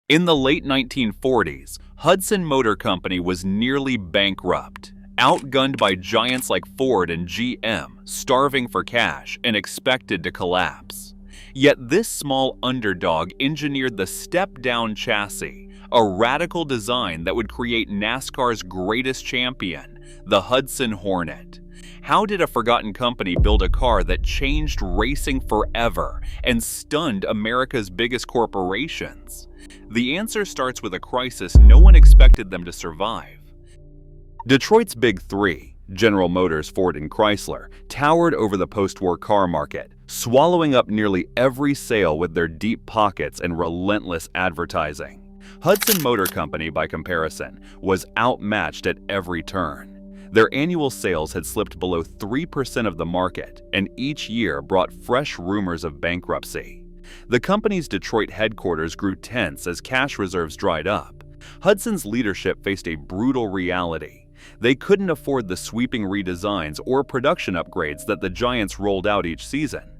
In the late 1940s, Hudson Motor Company was nearly bankrupt, outgunned by giants like Ford and GM, starving for cash and expected to collapse. Yet this small underdog engineered the step-down chassis, a radical design that would create NASCAR's greatest champion, the Hudson Hornet. How did a forgotten company build a car that changed racing forever and stunned America's biggest corporations? The answer starts with a crisis no one expected them to survive. Detroit's Big Three, General Motors, Ford, and Chrysler, towered over the post-war car market, swallowing up nearly every sale with their deep pockets and relentless advertising. Hudson Motor Company, by comparison, was outmatched at every turn. Their annual sales had slipped below 3% of the market, and each year brought fresh rumors of bankruptcy. The company's Detroit headquarters grew tense as cash reserves dried up. Hudson's leadership faced a brutal reality. They couldn't afford the sweeping redesigns or production upgrades that the giants rolled out each season.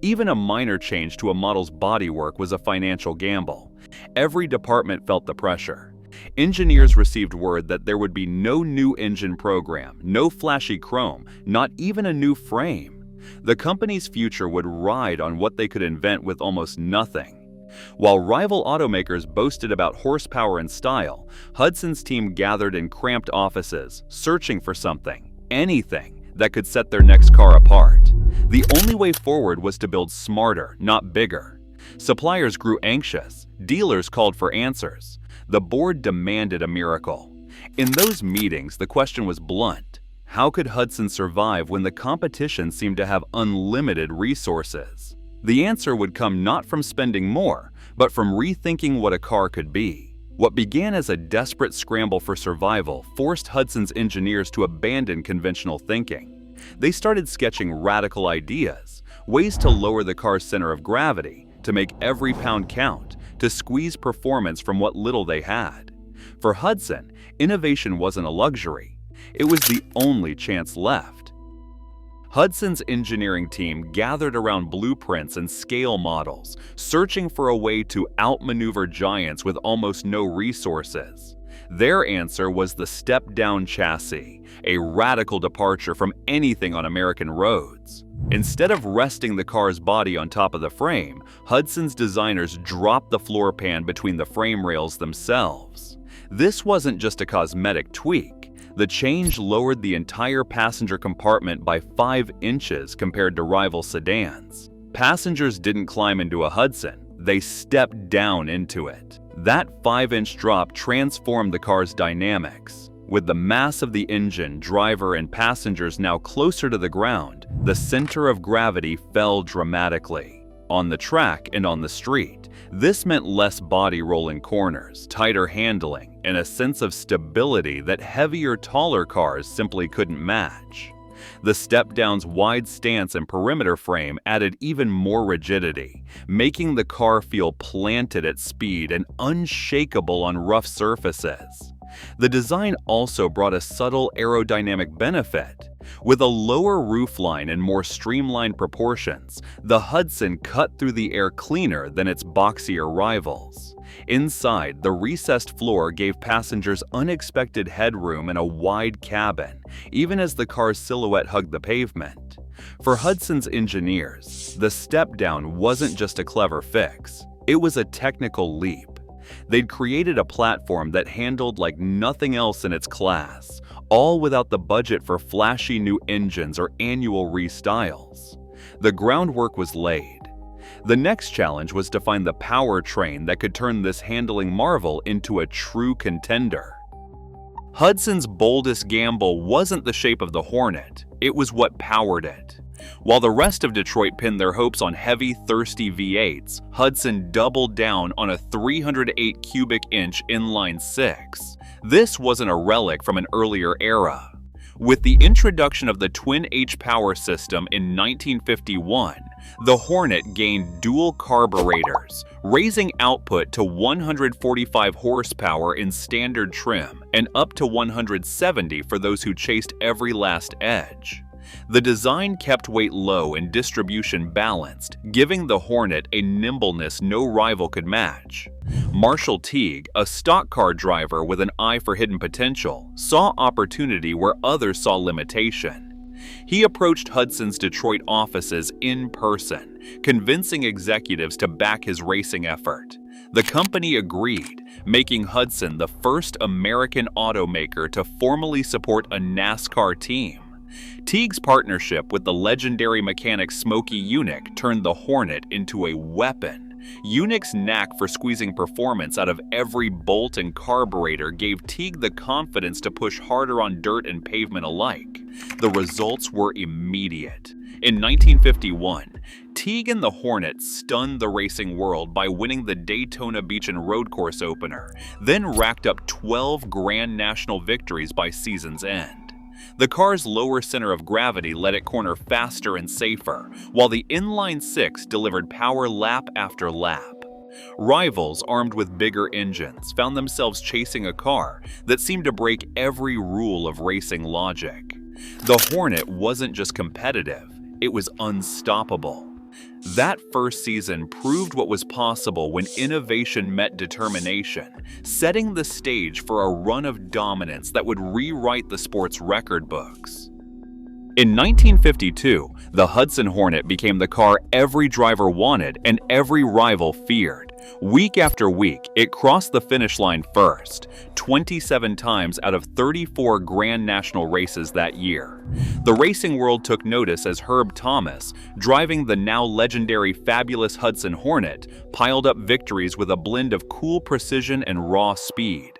Even a minor change to a model's bodywork was a financial gamble. Every department felt the pressure. Engineers received word that there would be no new engine program, no flashy chrome, not even a new frame. The company's future would ride on what they could invent with almost nothing. While rival automakers boasted about horsepower and style, Hudson's team gathered in cramped offices, searching for something, anything, that could set their next car apart. The only way forward was to build smarter, not bigger. Suppliers grew anxious. Dealers called for answers. The board demanded a miracle. In those meetings, the question was blunt. How could Hudson survive when the competition seemed to have unlimited resources? The answer would come not from spending more, but from rethinking what a car could be. What began as a desperate scramble for survival forced Hudson's engineers to abandon conventional thinking. They started sketching radical ideas, ways to lower the car's center of gravity, to make every pound count, to squeeze performance from what little they had. For Hudson, innovation wasn't a luxury. It was the only chance left. Hudson's engineering team gathered around blueprints and scale models, searching for a way to outmaneuver giants with almost no resources. Their answer was the step-down chassis, a radical departure from anything on American roads. Instead of resting the car's body on top of the frame, Hudson's designers dropped the floor pan between the frame rails themselves. This wasn't just a cosmetic tweak. The change lowered the entire passenger compartment by 5 inches compared to rival sedans. Passengers didn't climb into a Hudson, they stepped down into it. That 5-inch drop transformed the car's dynamics. With the mass of the engine, driver, and passengers now closer to the ground, the center of gravity fell dramatically. On the track and on the street, this meant less body roll in corners, tighter handling, and a sense of stability that heavier, taller cars simply couldn't match. The step-down's wide stance and perimeter frame added even more rigidity, making the car feel planted at speed and unshakable on rough surfaces. The design also brought a subtle aerodynamic benefit. With a lower roofline and more streamlined proportions, the Hudson cut through the air cleaner than its boxier rivals. Inside, the recessed floor gave passengers unexpected headroom and a wide cabin, even as the car's silhouette hugged the pavement. For Hudson's engineers, the step-down wasn't just a clever fix, it was a technical leap. They'd created a platform that handled like nothing else in its class, all without the budget for flashy new engines or annual restyles. The groundwork was laid. The next challenge was to find the powertrain that could turn this handling marvel into a true contender. Hudson's boldest gamble wasn't the shape of the Hornet, it was what powered it. While the rest of Detroit pinned their hopes on heavy, thirsty V8s, Hudson doubled down on a 308 cubic inch inline 6. This wasn't a relic from an earlier era. With the introduction of the twin H-power system in 1951, the Hornet gained dual carburetors, raising output to 145 horsepower in standard trim and up to 170 for those who chased every last edge. The design kept weight low and distribution balanced, giving the Hornet a nimbleness no rival could match. Marshall Teague, a stock car driver with an eye for hidden potential, saw opportunity where others saw limitation. He approached Hudson's Detroit offices in person, convincing executives to back his racing effort. The company agreed, making Hudson the first American automaker to formally support a NASCAR team. Teague's partnership with the legendary mechanic Smokey Yunick turned the Hornet into a weapon. Yunick's knack for squeezing performance out of every bolt and carburetor gave Teague the confidence to push harder on dirt and pavement alike. The results were immediate. In 1951, Teague and the Hornet stunned the racing world by winning the Daytona Beach and Road Course opener, then racked up 12 Grand National victories by season's end. The car's lower center of gravity let it corner faster and safer, while the inline six delivered power lap after lap. Rivals armed with bigger engines found themselves chasing a car that seemed to break every rule of racing logic. The Hornet wasn't just competitive, it was unstoppable. That first season proved what was possible when innovation met determination, setting the stage for a run of dominance that would rewrite the sport's record books. In 1952, the Hudson Hornet became the car every driver wanted and every rival feared. Week after week, it crossed the finish line first, 27 times out of 34 Grand National races that year. The racing world took notice as Herb Thomas, driving the now legendary fabulous Hudson Hornet, piled up victories with a blend of cool precision and raw speed.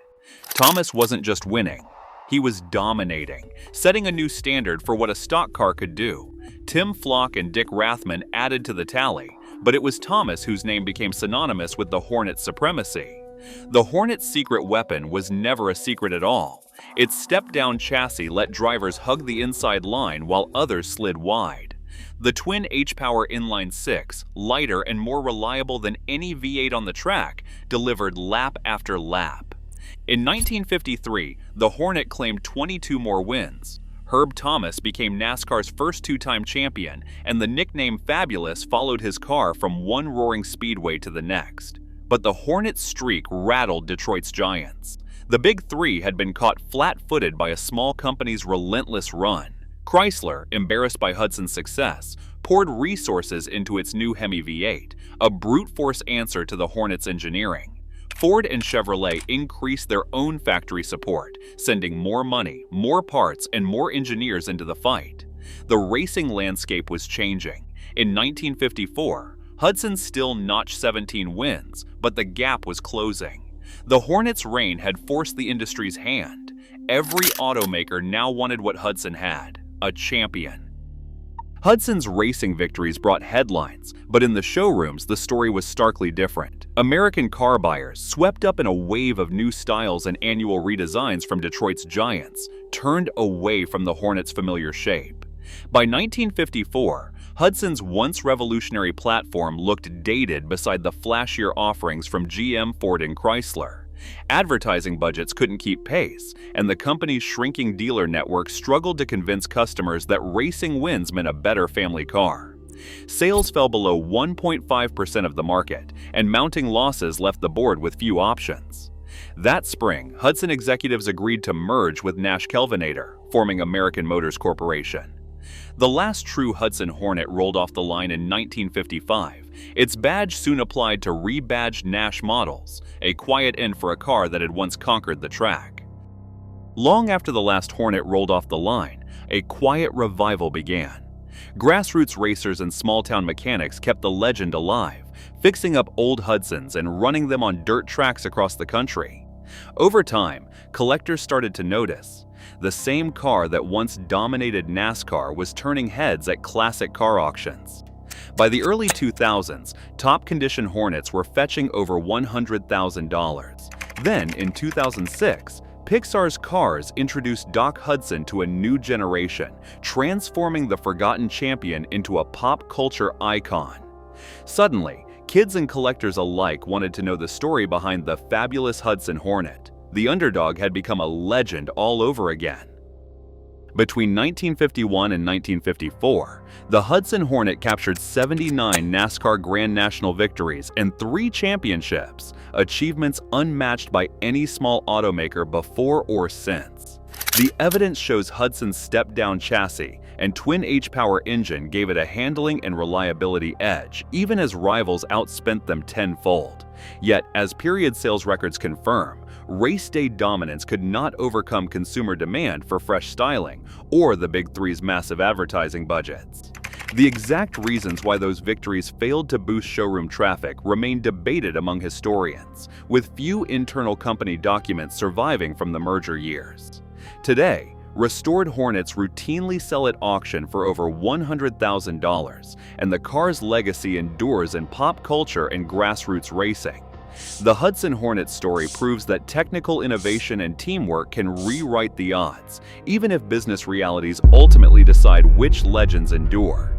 Thomas wasn't just winning, he was dominating, setting a new standard for what a stock car could do. Tim Flock and Dick Rathman added to the tally, but it was Thomas whose name became synonymous with the Hornet's supremacy. The Hornet's secret weapon was never a secret at all. Its step-down chassis let drivers hug the inside line while others slid wide. The twin H-Power inline six, lighter and more reliable than any V8 on the track, delivered lap after lap. In 1953, the Hornet claimed 22 more wins. Herb Thomas became NASCAR's first two-time champion, and the nickname Fabulous followed his car from one roaring speedway to the next. But the Hornet's streak rattled Detroit's giants. The Big Three had been caught flat-footed by a small company's relentless run. Chrysler, embarrassed by Hudson's success, poured resources into its new Hemi V8, a brute-force answer to the Hornet's engineering. Ford and Chevrolet increased their own factory support, sending more money, more parts, and more engineers into the fight. The racing landscape was changing. In 1954, Hudson still notched 17 wins, but the gap was closing. The Hornet's reign had forced the industry's hand. Every automaker now wanted what Hudson had, a champion. Hudson's racing victories brought headlines, but in the showrooms the story was starkly different. American car buyers, swept up in a wave of new styles and annual redesigns from Detroit's giants, turned away from the Hornet's familiar shape. By 1954, Hudson's once revolutionary platform looked dated beside the flashier offerings from GM, Ford, and Chrysler. Advertising budgets couldn't keep pace, and the company's shrinking dealer network struggled to convince customers that racing wins meant a better family car. Sales fell below 1.5% of the market, and mounting losses left the board with few options. That spring, Hudson executives agreed to merge with Nash Kelvinator, forming American Motors Corporation. The last true Hudson Hornet rolled off the line in 1955. Its badge soon applied to rebadged Nash models, a quiet end for a car that had once conquered the track. Long after the last Hornet rolled off the line, a quiet revival began. Grassroots racers and small-town mechanics kept the legend alive, fixing up old Hudsons and running them on dirt tracks across the country. Over time, collectors started to notice. The same car that once dominated NASCAR was turning heads at classic car auctions. By the early 2000s, top-condition Hornets were fetching over $100,000. Then, in 2006, Pixar's Cars introduced Doc Hudson to a new generation, transforming the forgotten champion into a pop culture icon. Suddenly, kids and collectors alike wanted to know the story behind the fabulous Hudson Hornet. The underdog had become a legend all over again. Between 1951 and 1954, the Hudson Hornet captured 79 NASCAR Grand National victories and 3 championships, achievements unmatched by any small automaker before or since. The evidence shows Hudson's step-down chassis and twin H-power engine gave it a handling and reliability edge, even as rivals outspent them tenfold. Yet, as period sales records confirm, race day dominance could not overcome consumer demand for fresh styling or the Big Three's massive advertising budgets. The exact reasons why those victories failed to boost showroom traffic remain debated among historians, with few internal company documents surviving from the merger years. Today, restored Hornets routinely sell at auction for over $100,000, and the car's legacy endures in pop culture and grassroots racing. The Hudson Hornet story proves that technical innovation and teamwork can rewrite the odds, even if business realities ultimately decide which legends endure.